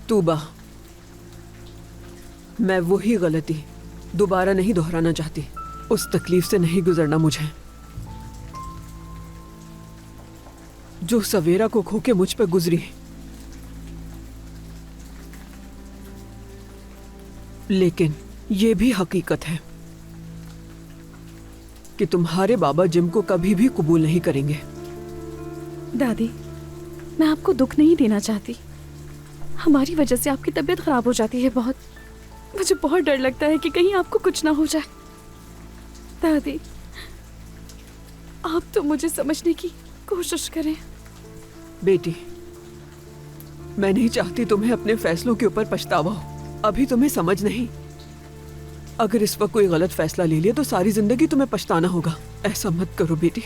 तूबा, मैं वही गलती दोबारा नहीं दोहराना चाहती। उस तकलीफ से नहीं गुजरना मुझे जो सवेरा को खो के मुझ पे गुजरी। लेकिन ये भी हकीकत है कि तुम्हारे बाबा जिम को कभी भी कबूल नहीं करेंगे। दादी, मैं आपको दुख नहीं देना चाहती। हमारी वजह से आपकी तबीयत खराब हो जाती है बहुत। मुझे बहुत डर लगता है कि कहीं आपको कुछ ना हो जाए। दादी, आप तो मुझे समझने की कोशिश करें। बेटी, मैं नहीं चाहती तुम्हें अपने फैसलों के ऊपर पछतावा हो। अभी तुम्हें समझ नहीं। अगर इस वक्त कोई गलत फैसला ले लिया तो सारी जिंदगी तुम्हें पछताना होगा। ऐसा मत करो बेटी।